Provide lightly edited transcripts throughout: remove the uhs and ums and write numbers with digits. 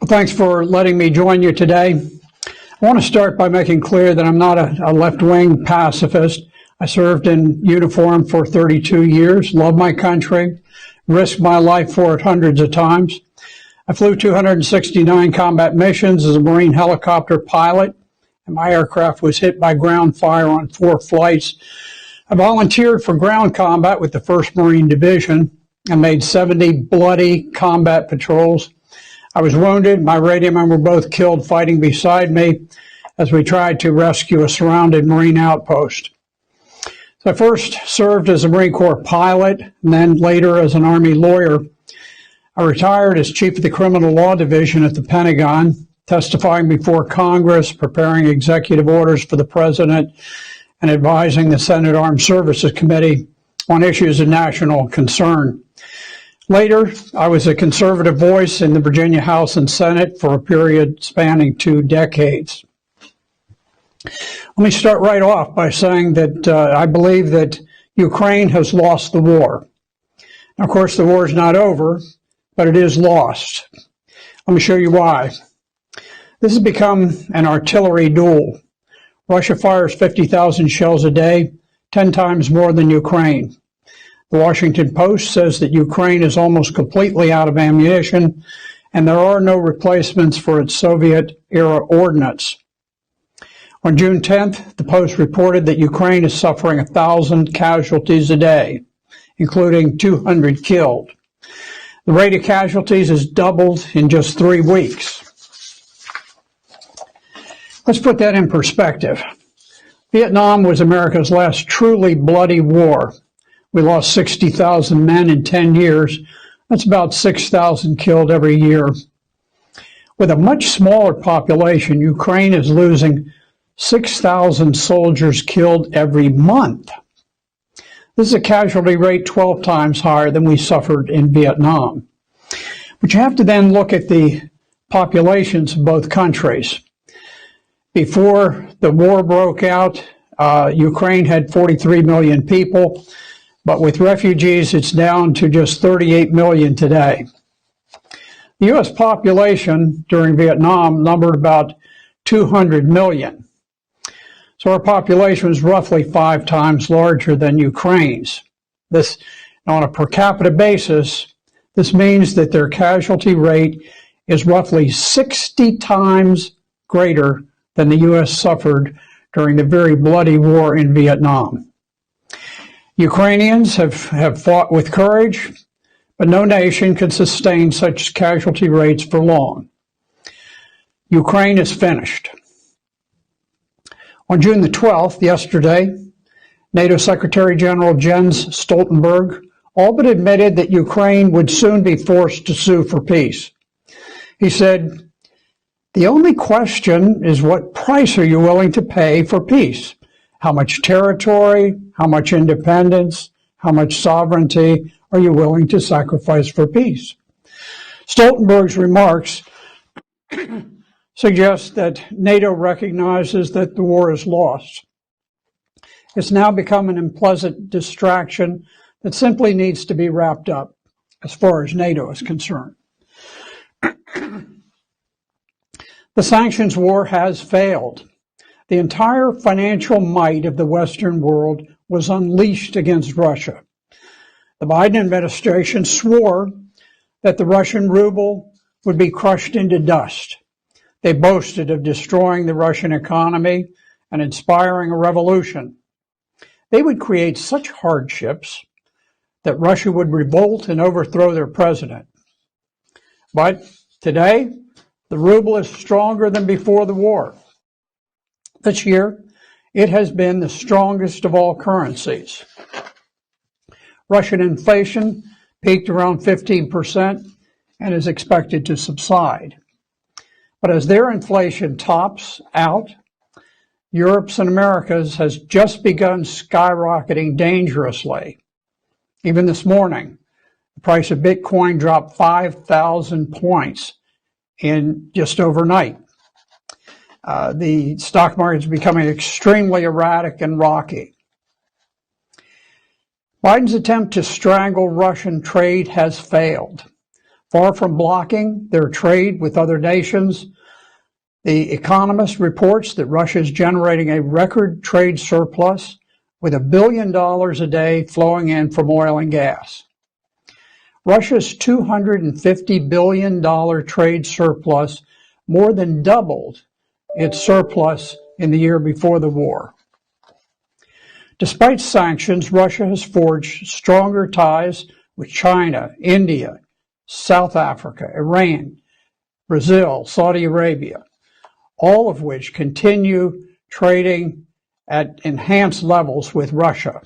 Well, thanks for letting me join you today. I want to start by making clear that I'm not a left-wing pacifist. I served in uniform for 32 years, love my country, risked my life for it hundreds of times. I flew 269 combat missions as a Marine helicopter pilot, and my aircraft was hit by ground fire on 4 flights. I volunteered for ground combat with the 1st Marine Division and made 70 bloody combat patrols. I was wounded. My radio men were both killed fighting beside me as we tried to rescue a surrounded Marine outpost. So I first served as a Marine Corps pilot and then later as an Army lawyer. I retired as chief of the Criminal Law Division at the Pentagon, testifying before Congress, preparing executive orders for the President, and advising the Senate Armed Services Committee on issues of national concern. Later, I was a conservative voice in the Virginia House and Senate for a period spanning 2 decades. Let me start right off by saying that I believe that Ukraine has lost the war. Now, of course, the war is not over, but it is lost. Let me show you why. This has become an artillery duel. Russia fires 50,000 shells a day, 10 times more than Ukraine. The Washington Post says that Ukraine is almost completely out of ammunition, and there are no replacements for its Soviet-era ordnance. On June 10th, the Post reported that Ukraine is suffering 1,000 casualties a day, including 200 killed. The rate of casualties has doubled in just 3 weeks. Let's put that in perspective. Vietnam was America's last truly bloody war. We lost 60,000 men in 10 years. That's about 6,000 killed every year. With a much smaller population, Ukraine is losing 6,000 soldiers killed every month. This is a casualty rate 12 times higher than we suffered in Vietnam. But you have to then look at the populations of both countries. Before the war broke out, Ukraine had 43 million people, but with refugees, it's down to just 38 million today. The U.S. population during Vietnam numbered about 200 million. So our population was roughly 5 times larger than Ukraine's. This, on a per capita basis, this means that their casualty rate is roughly 60 times greater than the U.S. suffered during the very bloody war in Vietnam. Ukrainians have fought with courage, but no nation can sustain such casualty rates for long. Ukraine is finished. On June the 12th, yesterday, NATO Secretary General Jens Stoltenberg all but admitted that Ukraine would soon be forced to sue for peace. He said, "The only question is what price are you willing to pay for peace? How much territory, how much independence, how much sovereignty are you willing to sacrifice for peace?" Stoltenberg's remarks suggest that NATO recognizes that the war is lost. It's now become an unpleasant distraction that simply needs to be wrapped up as far as NATO is concerned. The sanctions war has failed. The entire financial might of the Western world was unleashed against Russia. The Biden administration swore that the Russian ruble would be crushed into dust. They boasted of destroying the Russian economy and inspiring a revolution. They would create such hardships that Russia would revolt and overthrow their president. But today, the ruble is stronger than before the war. This year, it has been the strongest of all currencies. Russian inflation peaked around 15% and is expected to subside. But as their inflation tops out, Europe's and America's has just begun skyrocketing dangerously. Even this morning, the price of Bitcoin dropped 5,000 points in just overnight. The stock market is becoming extremely erratic and rocky. Biden's attempt to strangle Russian trade has failed. Far from blocking their trade with other nations, The Economist reports that Russia is generating a record trade surplus with $1 billion a day flowing in from oil and gas. Russia's $250 billion trade surplus more than doubled its surplus in the year before the war. Despite sanctions, Russia has forged stronger ties with China, India, South Africa, Iran, Brazil, Saudi Arabia, all of which continue trading at enhanced levels with Russia.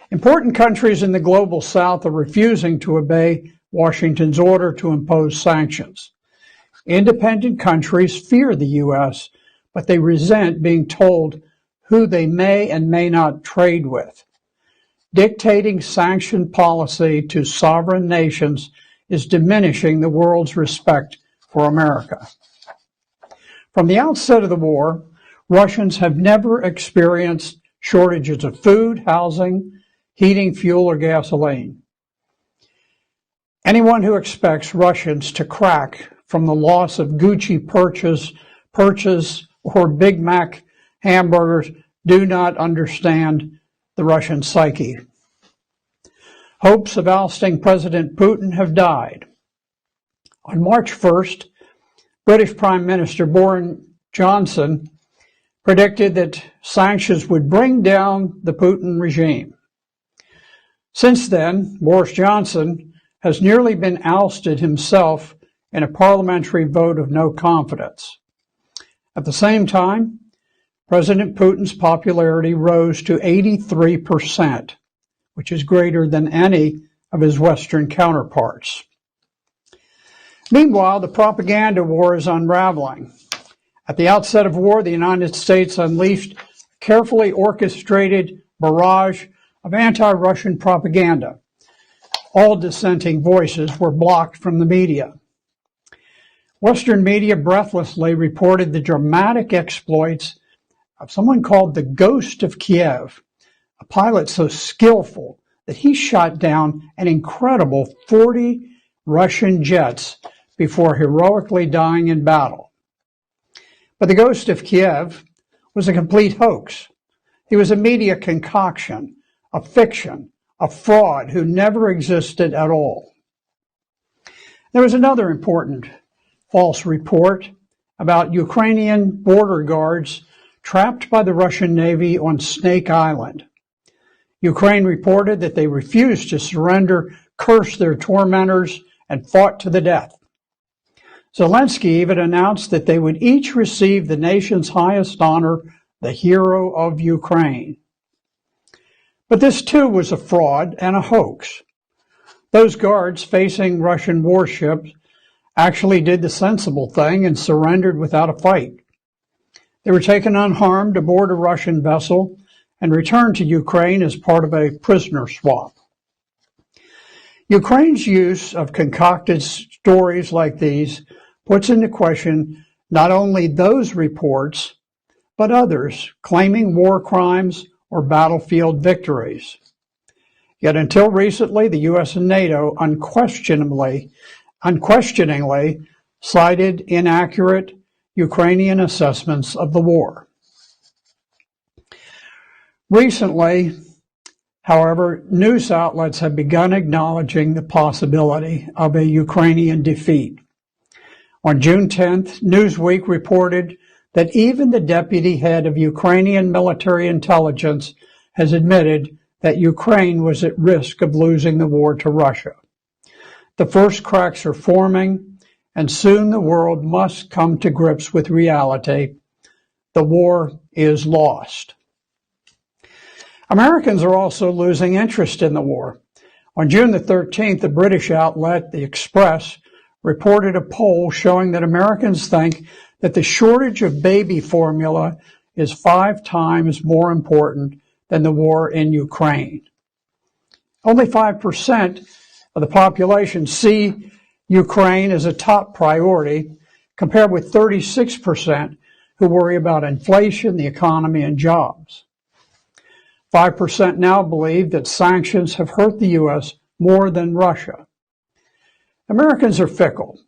Important countries in the global south are refusing to obey Washington's order to impose sanctions. Independent countries fear the U.S., but they resent being told who they may and may not trade with. Dictating sanction policy to sovereign nations is diminishing the world's respect for America. From the outset of the war, Russians have never experienced shortages of food, housing, heating, fuel, or gasoline. Anyone who expects Russians to crack from the loss of Gucci purchase or Big Mac hamburgers do not understand the Russian psyche. Hopes of ousting President Putin have died. On March 1st, British Prime Minister Boris Johnson predicted that sanctions would bring down the Putin regime. Since then, Boris Johnson has nearly been ousted himself in a parliamentary vote of no confidence. At the same time, President Putin's popularity rose to 83%, which is greater than any of his Western counterparts. Meanwhile, the propaganda war is unraveling. At the outset of war, the United States unleashed a carefully orchestrated barrage of anti-Russian propaganda. All dissenting voices were blocked from the media. Western media breathlessly reported the dramatic exploits of someone called the Ghost of Kiev, a pilot so skillful that he shot down an incredible 40 Russian jets before heroically dying in battle. But the Ghost of Kiev was a complete hoax. He was a media concoction, a fiction, a fraud who never existed at all. There was another important false report about Ukrainian border guards trapped by the Russian Navy on Snake Island. Ukraine reported that they refused to surrender, cursed their tormentors, and fought to the death. Zelensky even announced that they would each receive the nation's highest honor, the Hero of Ukraine. But this too was a fraud and a hoax. Those guards facing Russian warships actually did the sensible thing and surrendered without a fight. They were taken unharmed aboard a Russian vessel and returned to Ukraine as part of a prisoner swap. Ukraine's use of concocted stories like these puts into question not only those reports, but others claiming war crimes or battlefield victories. Yet until recently, the U.S. and NATO unquestioningly cited inaccurate Ukrainian assessments of the war. Recently, however, news outlets have begun acknowledging the possibility of a Ukrainian defeat. On June 10th, Newsweek reported that even the deputy head of Ukrainian military intelligence has admitted that Ukraine was at risk of losing the war to Russia. The first cracks are forming, and soon the world must come to grips with reality. The war is lost. Americans are also losing interest in the war. On June the 13th, the British outlet, The Express, reported a poll showing that Americans think that the shortage of baby formula is 5 times more important than the war in Ukraine. Only 5% of the population see Ukraine as a top priority, compared with 36% who worry about inflation, the economy, and jobs. 5% now believe that sanctions have hurt the U.S. more than Russia. Americans are fickle,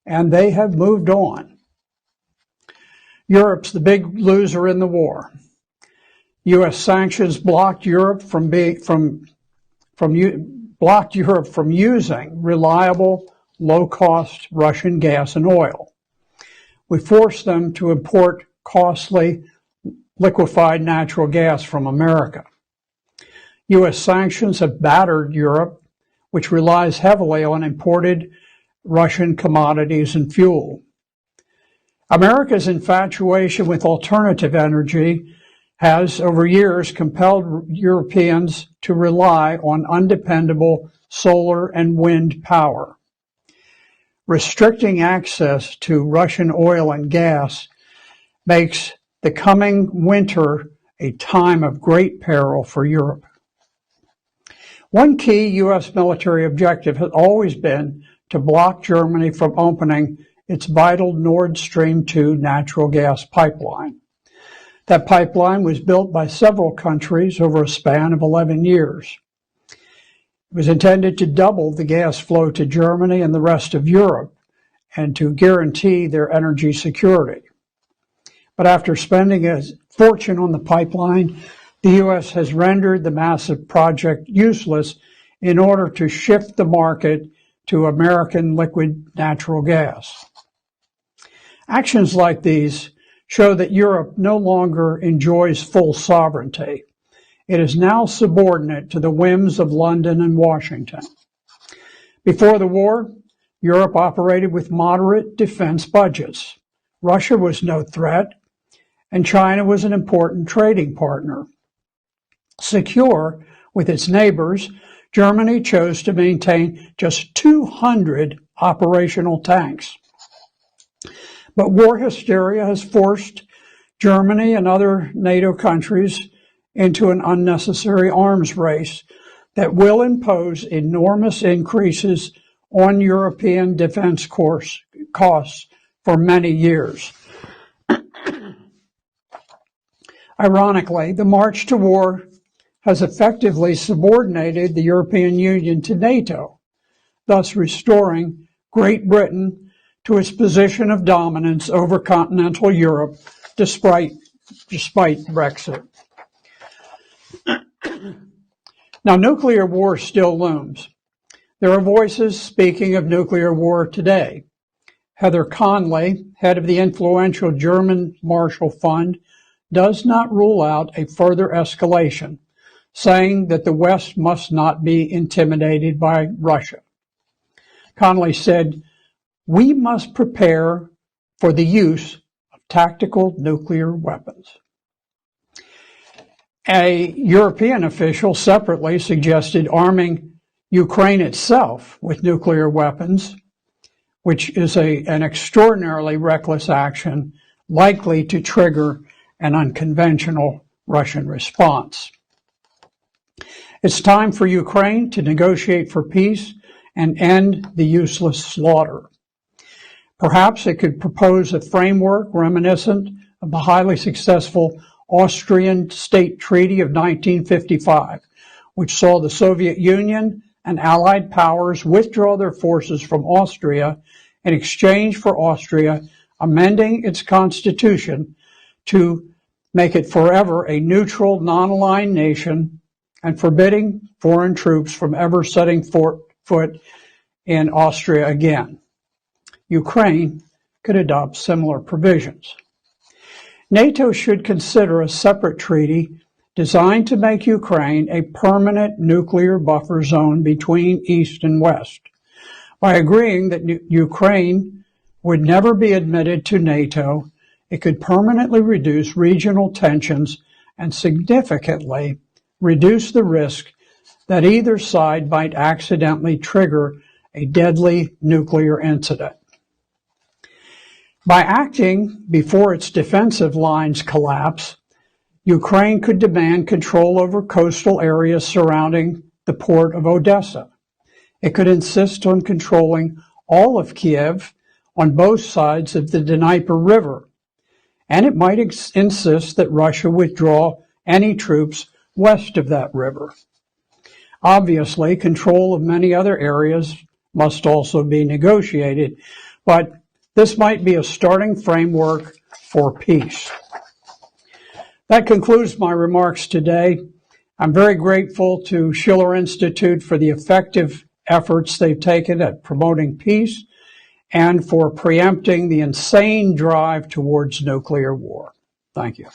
and they have moved on. Europe's the big loser in the war. U.S. sanctions blocked Europe from using reliable, low-cost Russian gas and oil. We forced them to import costly liquefied natural gas from America. U.S. sanctions have battered Europe, which relies heavily on imported Russian commodities and fuel. America's infatuation with alternative energy has, over years, compelled Europeans to rely on undependable solar and wind power. Restricting access to Russian oil and gas makes the coming winter a time of great peril for Europe. One key U.S. military objective has always been to block Germany from opening its vital Nord Stream 2 natural gas pipeline. That pipeline was built by several countries over a span of 11 years. It was intended to double the gas flow to Germany and the rest of Europe and to guarantee their energy security. But after spending a fortune on the pipeline, the U.S. has rendered the massive project useless in order to shift the market to American liquid natural gas. Actions like these show that Europe no longer enjoys full sovereignty. It is now subordinate to the whims of London and Washington. Before the war, Europe operated with moderate defense budgets. Russia was no threat, and China was an important trading partner. Secure with its neighbors, Germany chose to maintain just 200 operational tanks. But war hysteria has forced Germany and other NATO countries into an unnecessary arms race that will impose enormous increases on European defense costs for many years. Ironically, the march to war has effectively subordinated the European Union to NATO, thus restoring Great Britain to its position of dominance over continental Europe despite Brexit. Now, nuclear war still looms. There are voices speaking of nuclear war today. Heather Conley, head of the influential German Marshall Fund, does not rule out a further escalation, saying that the West must not be intimidated by Russia. Conley said, "We must prepare for the use of tactical nuclear weapons." A European official separately suggested arming Ukraine itself with nuclear weapons, which is an extraordinarily reckless action likely to trigger an unconventional Russian response. It's time for Ukraine to negotiate for peace and end the useless slaughter. Perhaps it could propose a framework reminiscent of the highly successful Austrian State Treaty of 1955, which saw the Soviet Union and Allied powers withdraw their forces from Austria in exchange for Austria amending its constitution to make it forever a neutral, non-aligned nation and forbidding foreign troops from ever setting foot in Austria again. Ukraine could adopt similar provisions. NATO should consider a separate treaty designed to make Ukraine a permanent nuclear buffer zone between East and West. By agreeing that Ukraine would never be admitted to NATO, it could permanently reduce regional tensions and significantly reduce the risk that either side might accidentally trigger a deadly nuclear incident. By acting before its defensive lines collapse, Ukraine could demand control over coastal areas surrounding the port of Odessa. It could insist on controlling all of Kiev on both sides of the Dnieper River, and it might insist that Russia withdraw any troops west of that river. Obviously, control of many other areas must also be negotiated. But this might be a starting framework for peace. That concludes my remarks today. I'm very grateful to Schiller Institute for the effective efforts they've taken at promoting peace and for preempting the insane drive towards nuclear war. Thank you.